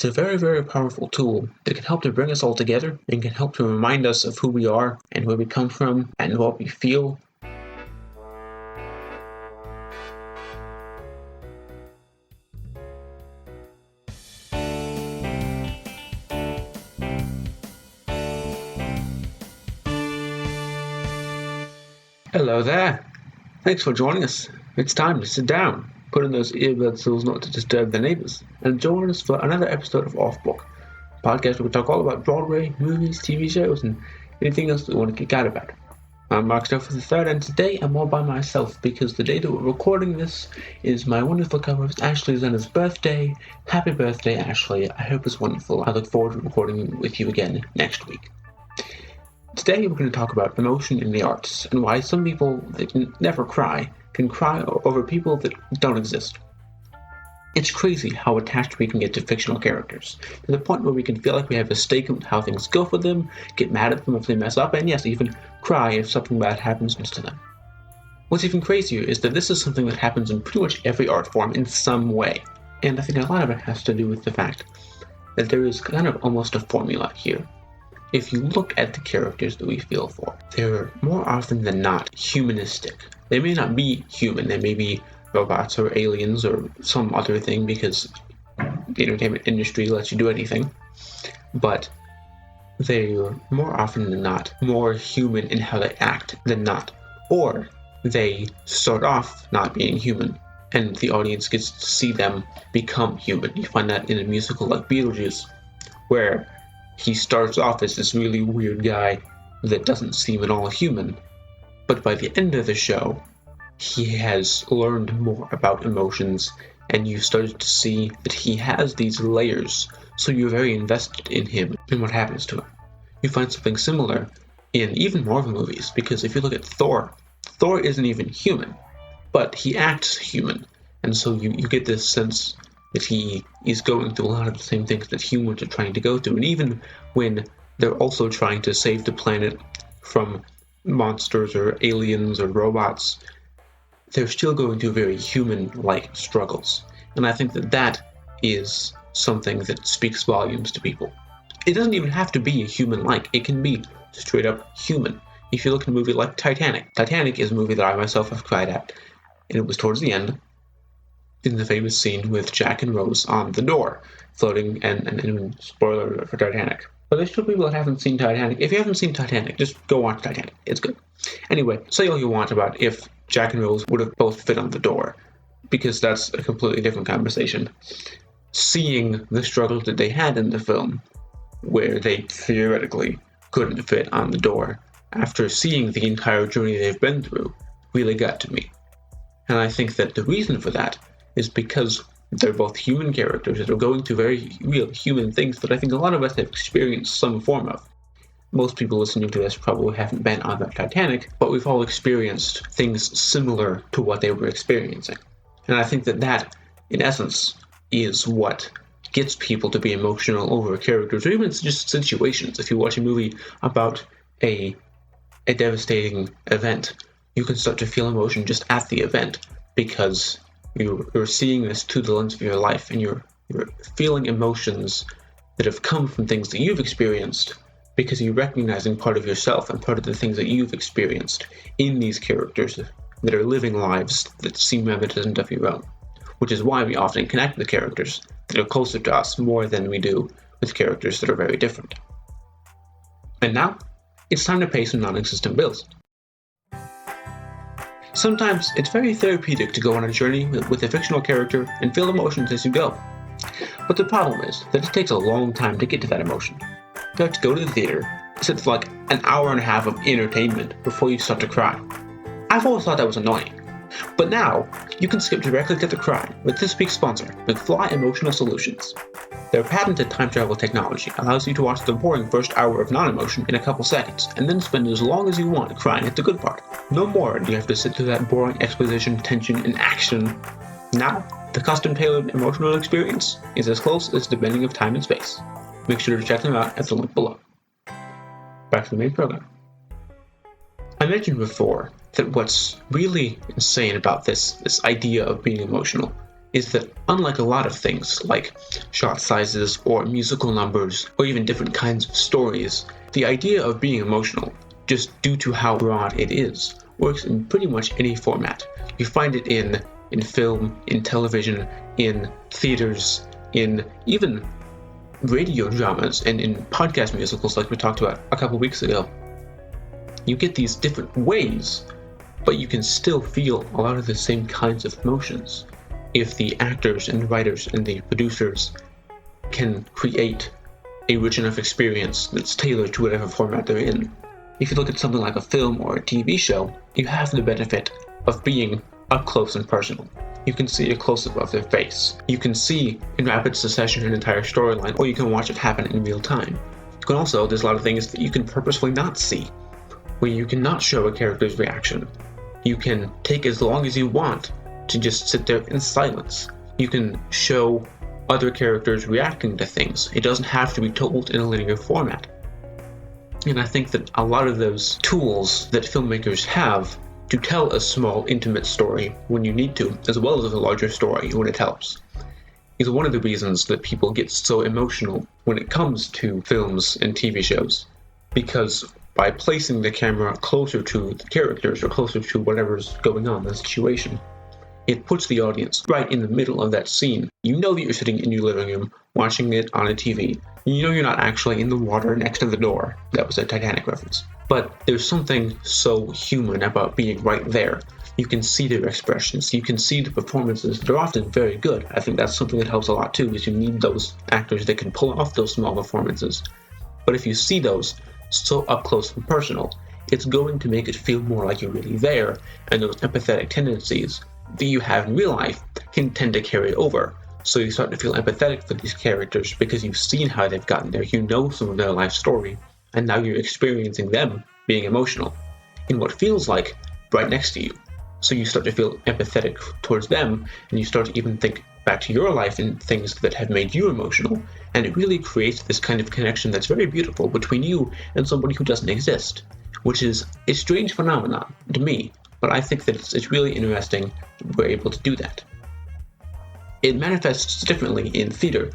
It's a very, very powerful tool that can help to bring us all together and can help to remind us of who we are and where we come from and what we feel. Hello there. Thanks for joining us. It's time to sit down, put in those earbuds so as not to disturb the neighbors, and join us for another episode of Off Book, a podcast where we talk all about Broadway, movies, TV shows, and anything else that we want to geek out about. I'm Marc Stoufer III, and today I'm all by myself because the day that we're recording this is my wonderful co-host Ashley Zenna's birthday. Happy birthday, Ashley. I hope it's wonderful. I look forward to recording with you again next week. Today we're going to talk about emotion in the arts and why some people that never cry can cry over people that don't exist. It's crazy how attached we can get to fictional characters, to the point where we can feel like we have a stake in how things go for them, get mad at them if they mess up, and yes, even cry if something bad happens to them. What's even crazier is that this is something that happens in pretty much every art form in some way, and I think a lot of it has to do with the fact that there is kind of almost a formula here. If you look at the characters that we feel for, they're more often than not humanistic. They may not be human, they may be robots or aliens or some other thing because the entertainment industry lets you do anything, but they're more often than not more human in how they act than not. Or they start off not being human, and the audience gets to see them become human. You find that in a musical like Beetlejuice, where he starts off as this really weird guy that doesn't seem at all human, but by the end of the show, he has learned more about emotions, and you started to see that he has these layers, so you're very invested in him and what happens to him. You find something similar in even Marvel movies, because if you look at Thor isn't even human, but he acts human, and so you get this sense that he is going through a lot of the same things that humans are trying to go through. And even when they're also trying to save the planet from monsters or aliens or robots, they're still going through very human-like struggles. And I think that is something that speaks volumes to people. It doesn't even have to be a human-like. It can be straight up human. If you look at a movie like Titanic. Titanic is a movie that I myself have cried at. And it was towards the end, in the famous scene with Jack and Rose on the door, floating, and spoiler for Titanic. But there's still people that haven't seen Titanic. If you haven't seen Titanic, just go watch Titanic. It's good. Anyway, say all you want about if Jack and Rose would have both fit on the door, because that's a completely different conversation. Seeing the struggles that they had in the film, where they theoretically couldn't fit on the door, after seeing the entire journey they've been through, really got to me. And I think that the reason for that is because they're both human characters that are going through very real human things that I think a lot of us have experienced some form of. Most people listening to this probably haven't been on the Titanic, but we've all experienced things similar to what they were experiencing. And I think that, in essence, is what gets people to be emotional over characters, or even just situations. If you watch a movie about a devastating event, you can start to feel emotion just at the event, because you're seeing this through the lens of your life, and you're feeling emotions that have come from things that you've experienced, because you're recognizing part of yourself and part of the things that you've experienced in these characters that are living lives that seem reminiscent of your own, which is why we often connect with characters that are closer to us more than we do with characters that are very different. And now, it's time to pay some non-existent bills. Sometimes it's very therapeutic to go on a journey with a fictional character and feel emotions as you go. But the problem is that it takes a long time to get to that emotion. You have to go to the theater, sit for like an hour and a half of entertainment before you start to cry. I've always thought that was annoying. But now, you can skip directly to the cry with this week's sponsor, McFly Emotional Solutions. Their patented time travel technology allows you to watch the boring first hour of non-emotion in a couple seconds, and then spend as long as you want crying at the good part. No more do you have to sit through that boring exposition, tension, and action. Now, the custom-tailored emotional experience is as close as the bending of time and space. Make sure to check them out at the link below. Back to the main program. I mentioned before that what's really insane about this idea of being emotional is that unlike a lot of things like shot sizes or musical numbers or even different kinds of stories, the idea of being emotional, just due to how broad it is, works in pretty much any format. You find it in film, in television, in theaters, in even radio dramas, and in podcast musicals like we talked about a couple weeks ago. You get these different ways, but you can still feel a lot of the same kinds of emotions if the actors and the writers and the producers can create a rich enough experience that's tailored to whatever format they're in. If you look at something like a film or a TV show, you have the benefit of being up close and personal. You can see a close-up of their face. You can see in rapid succession an entire storyline, or you can watch it happen in real time. You can also, there's a lot of things that you can purposefully not see, where you cannot show a character's reaction. You can take as long as you want to just sit there in silence. You can show other characters reacting to things. It doesn't have to be told in a linear format. And I think that a lot of those tools that filmmakers have to tell a small, intimate story when you need to, as well as a larger story when it helps, is one of the reasons that people get so emotional when it comes to films and TV shows. Because by placing the camera closer to the characters or closer to whatever's going on in the situation, it puts the audience right in the middle of that scene. You know that you're sitting in your living room watching it on a TV. You know you're not actually in the water next to the door. That was a Titanic reference. But there's something so human about being right there. You can see their expressions. You can see the performances. They're often very good. I think that's something that helps a lot too, is you need those actors that can pull off those small performances. But if you see those so up close and personal, it's going to make it feel more like you're really there, and those empathetic tendencies that you have in real life can tend to carry over. So you start to feel empathetic for these characters because you've seen how they've gotten there, you know some of their life story, and now you're experiencing them being emotional in what feels like right next to you. So you start to feel empathetic towards them, and you start to even think back to your life and things that have made you emotional, and it really creates this kind of connection that's very beautiful between you and somebody who doesn't exist, which is a strange phenomenon to me, but I think that it's really interesting that we're able to do that. It manifests differently in theater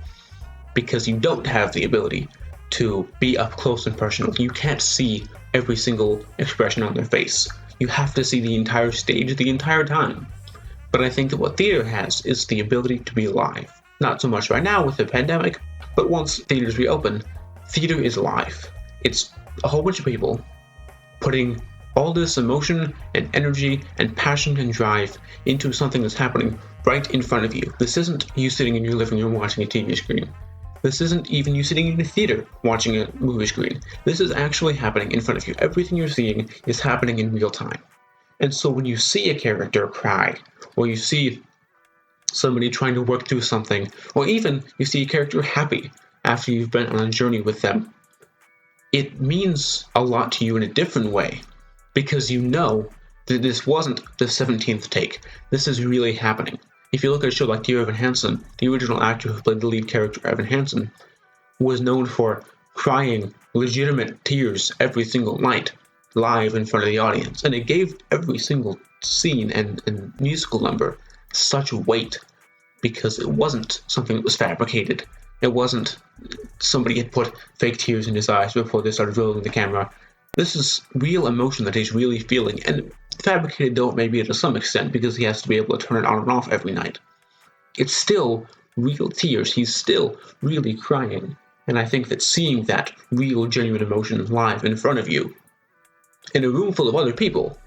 because you don't have the ability to be up close and personal. You can't see every single expression on their face. You have to see the entire stage the entire time. But I think that what theater has is the ability to be live. Not so much right now with the pandemic, but once theaters reopen, theater is live. It's a whole bunch of people putting all this emotion and energy and passion and drive into something that's happening right in front of you. This isn't you sitting in your living room watching a TV screen. This isn't even you sitting in a theater watching a movie screen. This is actually happening in front of you. Everything you're seeing is happening in real time. And so when you see a character cry, or you see somebody trying to work through something, or even you see a character happy after you've been on a journey with them, it means a lot to you in a different way, because you know that this wasn't the 17th take. This is really happening. If you look at a show like Dear Evan Hansen, the original actor who played the lead character, Evan Hansen, was known for crying legitimate tears every single night, live in front of the audience. And it gave every single scene and musical number such weight, because it wasn't something that was fabricated. It wasn't somebody had put fake tears in his eyes before they started rolling the camera. This is real emotion that he's really feeling, and fabricated though it may be to some extent, because he has to be able to turn it on and off every night. It's still real tears. He's still really crying. And I think that seeing that real, genuine emotion live in front of you, in a room full of other people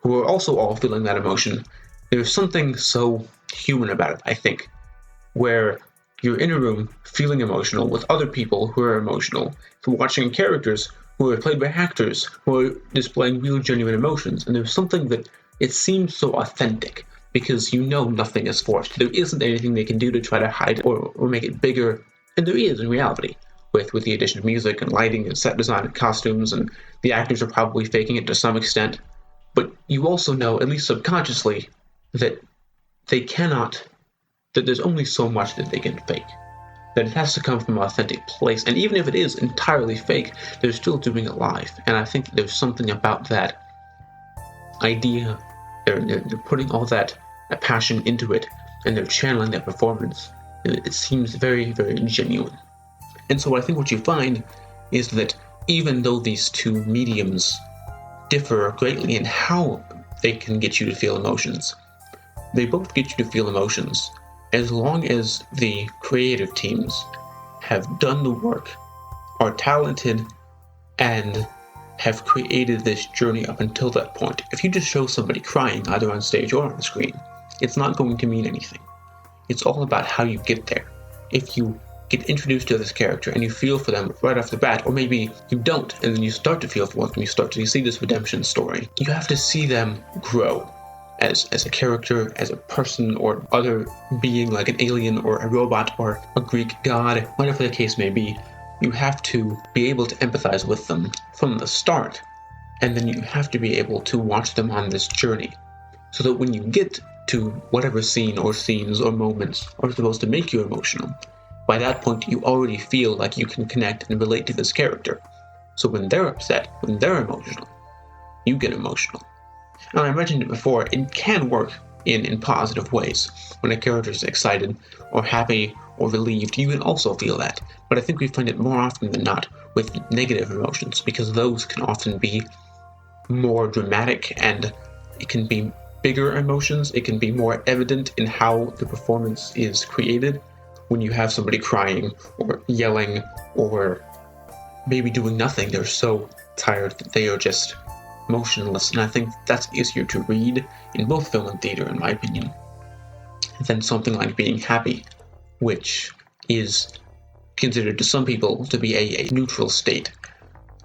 who are also all feeling that emotion, there's something so human about it, I think, where you're in a room feeling emotional with other people who are emotional, watching characters who are played by actors who are displaying real, genuine emotions. And there's something that it seems so authentic, because you know nothing is forced. There isn't anything they can do to try to hide or make it bigger, and there is in reality, with the addition of music and lighting and set design and costumes, and the actors are probably faking it to some extent. But you also know, at least subconsciously, that that there's only so much that they can fake. That it has to come from an authentic place. And even if it is entirely fake, they're still doing it live. And I think there's something about that idea. They're putting all that passion into it. and they're channeling that performance. It seems very, very genuine. And so I think what you find is that even though these two mediums differ greatly in how they can get you to feel emotions, they both get you to feel emotions as long as the creative teams have done the work, are talented, and have created this journey up until that point. If you just show somebody crying either on stage or on the screen, it's not going to mean anything. It's all about how you get there. If you get introduced to this character and you feel for them right off the bat, or maybe you don't, and then you start to feel for them, you start to see this redemption story, you have to see them grow as a character, as a person, or other being like an alien or a robot or a Greek god, whatever the case may be. You have to be able to empathize with them from the start, and then you have to be able to watch them on this journey, so that when you get to whatever scene or scenes or moments are supposed to make you emotional, by that point you already feel like you can connect and relate to this character. So when they're upset, when they're emotional, you get emotional. And I mentioned it before, it can work in positive ways. When a character is excited or happy or relieved, you can also feel that. But I think we find it more often than not with negative emotions, because those can often be more dramatic, and it can be bigger emotions. It can be more evident in how the performance is created when you have somebody crying or yelling or maybe doing nothing. They're so tired that they are just motionless, and I think that's easier to read in both film and theater, in my opinion, than something like being happy, which is considered to some people to be a neutral state,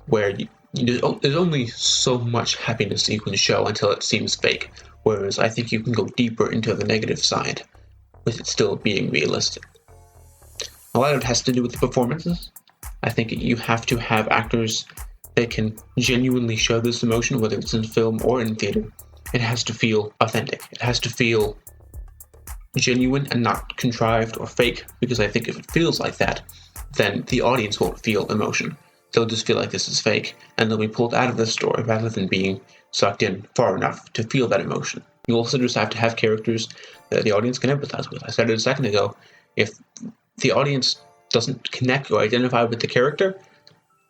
where there's only so much happiness you can show until it seems fake, whereas I think you can go deeper into the negative side with it still being realistic. A lot of it has to do with the performances. I think you have to have actors that can genuinely show this emotion, whether it's in film or in theater. It has to feel authentic. It has to feel genuine and not contrived or fake, because I think if it feels like that, then the audience won't feel emotion. They'll just feel like this is fake, and they'll be pulled out of the story rather than being sucked in far enough to feel that emotion. You also just have to have characters that the audience can empathize with. I said it a second ago, if the audience doesn't connect or identify with the character,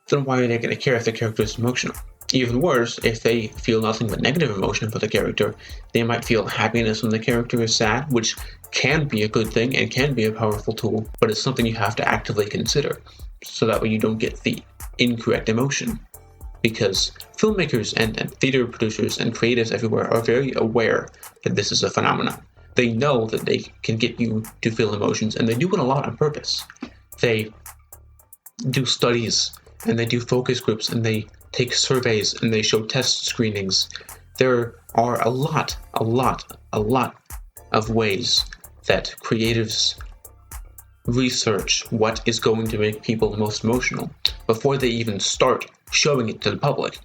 then why are they going to care if the character is emotional? Even worse, if they feel nothing but negative emotion for the character, they might feel happiness when the character is sad, which can be a good thing and can be a powerful tool, but it's something you have to actively consider, so that way you don't get the incorrect emotion. Because filmmakers and theater producers and creatives everywhere are very aware that this is a phenomenon. They know that they can get you to feel emotions, and they do it a lot on purpose. They do studies, and they do focus groups, and they take surveys, and they show test screenings. There are a lot of ways that creatives research what is going to make people most emotional before they even start showing it to the public,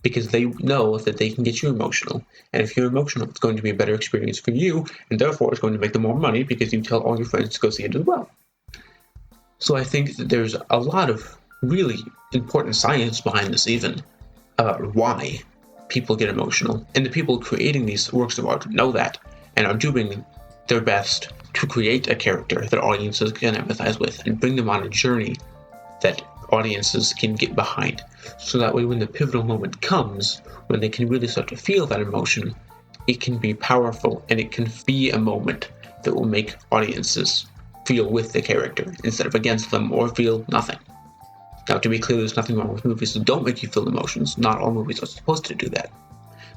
because they know that they can get you emotional, and if you're emotional, it's going to be a better experience for you, and therefore it's going to make them more money because you tell all your friends to go see it as well. So I think that there's a lot of really important science behind this, even about why people get emotional, and the people creating these works of art know that and are doing their best to create a character that audiences can empathize with and bring them on a journey that audiences can get behind, so that way when the pivotal moment comes, when they can really start to feel that emotion, it can be powerful, and it can be a moment that will make audiences feel with the character instead of against them, or feel nothing. Now, to be clear, there's nothing wrong with movies that don't make you feel emotions. Not all movies are supposed to do that.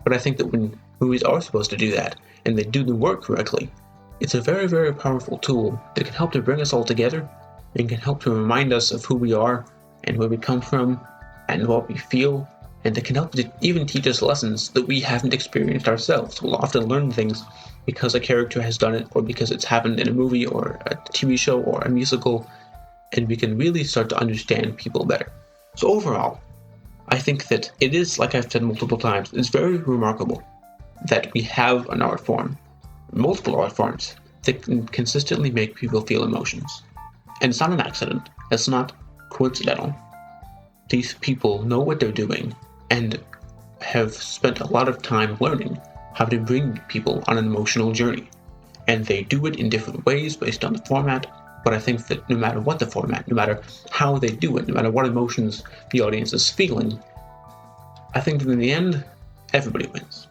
But I think that when movies are supposed to do that, and they do the work correctly, it's a very, very powerful tool that can help to bring us all together, and can help to remind us of who we are, and where we come from, and what we feel, and that can help to even teach us lessons that we haven't experienced ourselves. We'll often learn things because a character has done it, or because it's happened in a movie, or a TV show, or a musical, and we can really start to understand people better. So overall, I think that it is, like I've said multiple times, it's very remarkable that we have an art form, multiple art forms, that can consistently make people feel emotions. And it's not an accident. It's not coincidental. These people know what they're doing and have spent a lot of time learning how to bring people on an emotional journey. and they do it in different ways based on the format. But I think that no matter what the format, no matter how they do it, no matter what emotions the audience is feeling, I think that in the end, everybody wins.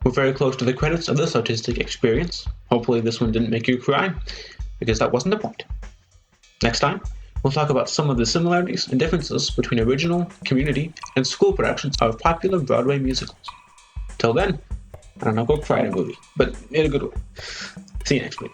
We're very close to the credits of this artistic experience. Hopefully this one didn't make you cry, because that wasn't the point. Next time, we'll talk about some of the similarities and differences between original, community, and school productions of popular Broadway musicals. Till then, I don't know, go cry at a movie, but in a good way. See you next week.